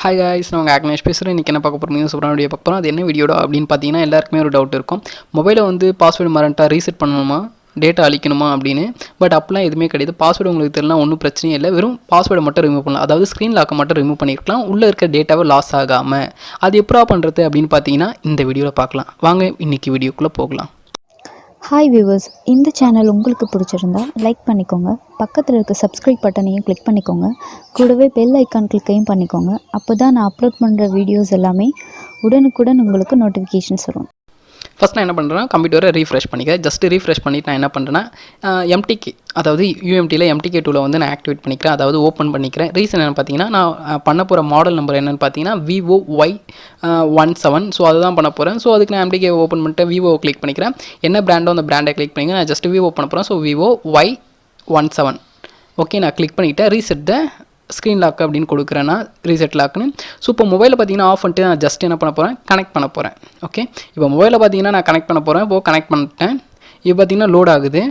Hi guys, நான் உங்கள் ஆக்னேஷ் பேசுகிறேன். இன்றைக்கி என்ன பார்க்க போகிறோம், சூப்பரான வீடியோ பார்க்க போகிறோம். அது என்ன வீடியோட அப்படின்னு பார்த்தீங்கன்னா, எல்லாருக்குமே ஒரு டவுட் இருக்கும். மொபைலை வந்து பாஸ்வேர்டு மறந்துட்டா ரீசெட் பண்ணணுமா, டேட்டா அழிக்கணுமா அப்படின்னு. பட் அப்படிலாம் எதுவுமே கிடையாது. பாஸ்வேர்டு உங்களுக்கு தெரியலாம், ஒன்றும் பிரச்சனையே இல்லை. வெறும் பாஸ்வேர்டை மட்டும் ரிமூவ் பண்ணலாம். அதாவது ஸ்க்ரீன் லாக்கை மட்டும் ரிமூவ் பண்ணியிருக்கலாம், உள்ளே இருக்க டேட்டாவை லாஸ் ஆகாமல். அது எப்படா பண்ணுறது அப்படின்னு பார்த்தீங்கன்னா, இந்த வீடியோவில் பார்க்கலாம். வாங்க இன்றைக்கி வீடியோக்குள்ளே போகலாம். ஹாய் வியூவர்ஸ், இந்த சேனல் உங்களுக்கு பிடிச்சிருந்தா லைக் பண்ணிக்கோங்க, பக்கத்தில் இருக்க சப்ஸ்கிரைப் பட்டனையும் கிளிக் பண்ணிக்கோங்க, கூடவே பெல் ஐக்கான் கிளிக்கையும் பண்ணிக்கோங்க. அப்போ தான் நான் அப்லோட் பண்ணுற வீடியோஸ் எல்லாமே உடனுக்குடன் உங்களுக்கு நோட்டிஃபிகேஷன்ஸ் வரும். ஃபஸ்ட் நான் என்ன பண்ணுறேன்னா, கம்ப்யூட்டரை ரீஃப்ரெஷ் பண்ணிக்கிறேன். ஜஸ்ட்டு ரீஃப்ரெஷ் பண்ணிவிட்டு நான் என்ன பண்ணுறேன்னா, எம்டிகே அதாவது யூஎம்டியில் எம்டிகே டூவில் வந்து நான் ஆக்டிவேட் பண்ணிக்கிறேன், அதாவது ஓப்பன் பண்ணிக்கிறேன். ரீசன் என்னென்னு பார்த்தீங்கன்னா, நான் பண்ண போகிற மாடல் நம்பர் என்னென்னு பார்த்தீங்கன்னா Vivo Y17. ஸோ அதுதான் பண்ண போகிறேன். ஸோ அதுக்கு நான் எம்டிகே ஓப்பன் பண்ணிட்டு விவோவை கிளிக் பண்ணிக்கிறேன். என்ன பிராண்டோ அந்த பிராண்டை கிளிக் பண்ணிக்கிறேன். நான் ஜஸ்ட் விவோ பண்ண போகிறேன். ஸோ Vivo Y17 ஓகே, நான் கிளிக் பண்ணிவிட்டேன். ரீசெட் த ஸ்க்ரீன் லாக் அப்படின்னு கொடுக்குறேன்னா ரீசெட் லாக்னு. ஸோ இப்போ மொபைலில் பார்த்தீங்கன்னா ஆஃப் பண்ணிட்டு நான் ஜஸ்ட் என்ன பண்ண போகிறேன், கனெக்ட் பண்ண போகிறேன். ஓகே, இப்போ மொபைலில் பார்த்தீங்கன்னா நான் கனெக்ட் பண்ண போகிறேன். இப்போது கனெக்ட் பண்ணிட்டேன். இப்போ பார்த்தீங்கன்னா லோட் ஆகுது.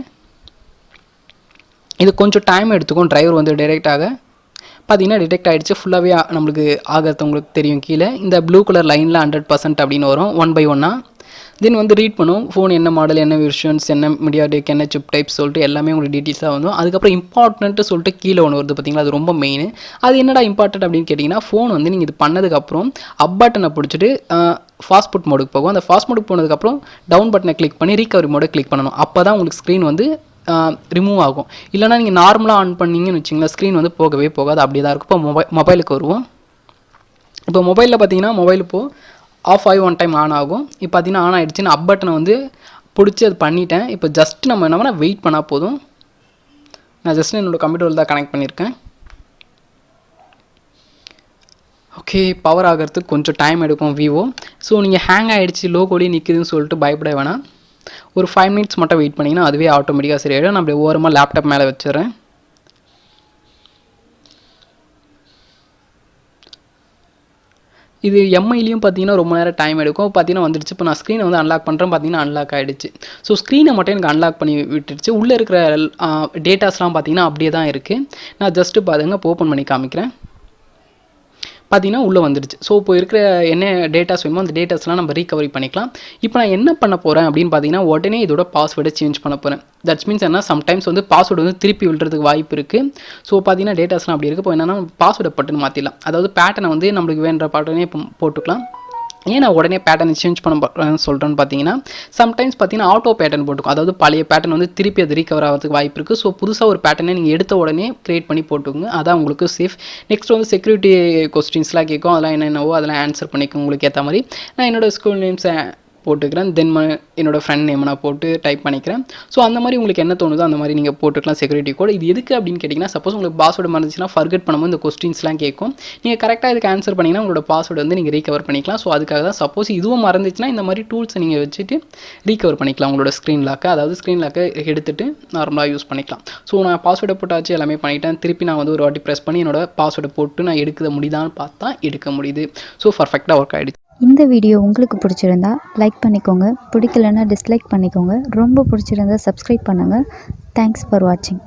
இது கொஞ்சம் டைம் எடுத்துக்கும். டிரைவர் வந்து டைரெக்டாக பார்த்தீங்கன்னா டிடெக்ட் ஆகிடுச்சு. ஃபுல்லாகவே நம்மளுக்கு ஆகிறது உங்களுக்கு தெரியும். கீழே இந்த ப்ளூ கலர் லைனில் 100% அப்படின்னு வரும், 1 by 1. தென் வந்து ரீட் பண்ணும். ஃபோன் என்ன மாடல், என்ன வெர்ஷன்ஸ், என்ன மீடியா டெக், என்ன சிப் டைப்ஸ் சொல்லிட்டு எல்லாமே உங்களுக்கு டீட்டெயில்ஸாக வந்துடும். அதுக்கப்புறம் இம்பார்ட்டன்ட்டு சொல்லிட்டு கீழே ஒன்று வருது பார்த்தீங்களா, அது ரொம்ப மெயின். அது என்னடா இம்பார்ட்டன்ட் அப்படின்னு கேட்டிங்கன்னா, ஃபோன் வந்து நீங்கள் இது பண்ணதுக்கப்புறம் அப் பட்டனை பிடிச்சிட்டு ஃபாஸ்ட் புட் மோடுக்கு போகும். அந்த ஃபாஸ்ட் மோடுக்கு போனதுக்கப்புறம் டவுன் பட்டனை கிளிக் பண்ணி ரீகவரி மோடை கிளிக் பண்ணணும். அப்போ தான் உங்களுக்கு ஸ்க்ரீன் வந்து ரிமூவ் ஆகும். இல்லைனா நீங்கள் நார்மலாக ஆன் பண்ணிங்கன்னு வச்சிங்களேன், ஸ்க்ரீன் வந்து போகவே போகாது, அப்படியே தான் இருக்கும். இப்போ மொபைலுக்கு வருவோம். இப்போ மொபைலில் பார்த்தீங்கன்னா மொபைல் இப்போது ஆஃப் ஆகி ஒன் டைம் ஆன் ஆகும். இப்போ பார்த்தீங்கன்னா ஆன் ஆகிடுச்சு. நான் அப் பட்டனை வந்து பிடிச்சி அது பண்ணிட்டேன். இப்போ ஜஸ்ட் நம்ம என்ன பண்ணால் வெயிட் பண்ணால் போதும். நான் ஜஸ்ட் என்னோடய கம்ப்யூட்டரில் தான் கனெக்ட் பண்ணியிருக்கேன். ஓகே, பவர் ஆகிறதுக்கு கொஞ்சம் டைம் எடுக்கும் விவோ. ஸோ நீங்கள் ஹேங் ஆகிடுச்சு, லோகோலேயே நிற்குதுன்னு சொல்லிட்டு பயப்பட வேணாம். ஒரு 5 minutes மட்டும் வெயிட் பண்ணிங்கன்னா அதுவே ஆட்டோமேட்டிக்காக சரியாயிடும். நான் அப்படியே ஓரமாக லேப்டாப் மேலே வச்சுறேன். இது எம்ஐலையும் பார்த்தீங்கன்னா ரொம்ப நேரம் டைம் எடுக்கும். பார்த்தீங்கன்னா வந்துடுச்சு. இப்போ நான் ஸ்க்ரீனை வந்து அன்லாக் பண்ணுறேன். பார்த்தீங்கன்னா அன்லாக் ஆகிடுச்சு. ஸோ ஸ்க்ரீனை மட்டும் எனக்கு அன்லாக் பண்ணி விட்டுடுச்சு. உள்ளே இருக்கிற டேட்டாஸ்லாம் பார்த்தீங்கன்னா அப்படியே தான் இருக்குது. நான் ஜஸ்ட்டு பாருங்க ஓப்பன் பண்ணி காமிக்கிறேன். பார்த்தீங்கன்னா உள்ளே வந்துடுச்சு. ஸோ இப்போ இருக்கிற என்ன டேட்டாஸ் வேணுமோ அந்த டேட்டாஸ்லாம் நம்ம ரீகவரி பண்ணிக்கலாம். இப்போ நான் என்ன பண்ண போகிறேன் அப்படின்னு பார்த்தீங்கன்னா, உடனே இதோட பாஸ்வேர்டை சேஞ்ச் பண்ண போகிறேன். தட்ஸ் மீன்ஸ் என்ன, சம்டைம்ஸ் வந்து பாஸ்வேர்டு வந்து திருப்பி விழுறதுக்கு வாய்ப்பு இருக்குது. ஸோ பார்த்தீங்கன்னா டேட்டாஸ்லாம் அப்படி இருக்குது. இப்போ என்னென்னா பாஸ்வேர்டை பட்டுன்னு மாற்றிடலாம். அதாவது பேட்டர்னை வந்து நம்மளுக்கு வேண்ட பேட்டர்னே போட்டுக்கலாம். ஏன் நான் உடனே பேட்டர்னை சேஞ்ச் பண்ண போகிறேன்னு சொல்கிறேன்னு பார்த்தீங்கன்னா, சம்டைம்ஸ் பார்த்தீங்கன்னா ஆட்டோ பேட்டர்ன் போட்டுக்கும். அதாவது பழைய பேட்டர்ன் வந்து திருப்பி அது ரீகவர் ஆகிறதுக்கு வாய்ப்பு இருக்குது. ஸோ புதுசாக ஒரு பேட்டர்னை நீங்கள் எடுத்த உடனே க்ரியேட் பண்ணி போட்டுக்கோங்க. அதான் உங்களுக்கு சேஃப். நெக்ஸ்ட் வந்து செக்யூரிட்டி கொஸ்டின்ஸ்லாம் கேட்கும். அதெல்லாம் என்னென்னவோ அதெல்லாம் ஆன்சர் பண்ணிக்கோங்க உங்களுக்கு ஏற்ற மாதிரி. நான் என்னோடய ஸ்கூல் நேம்ஸை போட்டுக்கிறேன். தென் என்னோடய ஃப்ரெண்ட் நேம் நான் போட்டு டைப் பண்ணிக்கிறேன். ஸோ அந்த மாதிரி உங்களுக்கு என்ன தோணுதோ அந்த மாதிரி நீங்கள் போட்டுக்கலாம் செக்யூரிட்டி கோட். இது எதுக்கு அப்படின்னு கேட்டிங்கன்னா, சப்போஸ் உங்களுக்கு பாஸ்வேர்டு மறந்துச்சுன்னா ஃபர்கெட் பண்ணும்போது இந்த கொஸ்டின்ஸ்லாம் கேட்கும். நீங்கள் கரெக்டாக இதுக்கு ஆன்சர் பண்ணிங்கன்னா உங்களோட பாஸ்வேர்டு வந்து நீங்கள் ரீகவர் பண்ணிக்கலாம். ஸோ அதுக்காக தான். சப்போஸ் இதுவும் மறந்துச்சுன்னா இந்த மாதிரி டூல்ஸை நீங்கள் வச்சுட்டு ரீகவர் பண்ணிக்கலாம் உங்களோட ஸ்க்ரீன் லாக்கை. அதாவது ஸ்க்ரீன் லாக்கை எடுத்துகிட்டு நார்மலாக யூஸ் பண்ணிக்கலாம். ஸோ நான் பாஸ்வேர்டை போட்டாச்சு, எல்லாமே பண்ணிட்டேன். திருப்பி நான் வந்து ஒரு வாட்டி ப்ரெஸ் பண்ணி என்னோட பாஸ்வேர்டை போட்டு நான் எடுக்க முடியுதான்னு பார்த்தா எடுக்க முடியுது. ஸோ பர்ஃபெக்டாக ஒர்க் ஆகிடுச்சு. இந்த வீடியோ உங்களுக்கு பிடிச்சிருந்தா லைக் பண்ணிக்கோங்க, பிடிக்கலன்னா டிஸ்லைக் பண்ணிக்கோங்க, ரொம்ப பிடிச்சிருந்தா சப்ஸ்கிரைப் பண்ணுங்கள். தேங்க்ஸ் ஃபார் வாட்சிங்.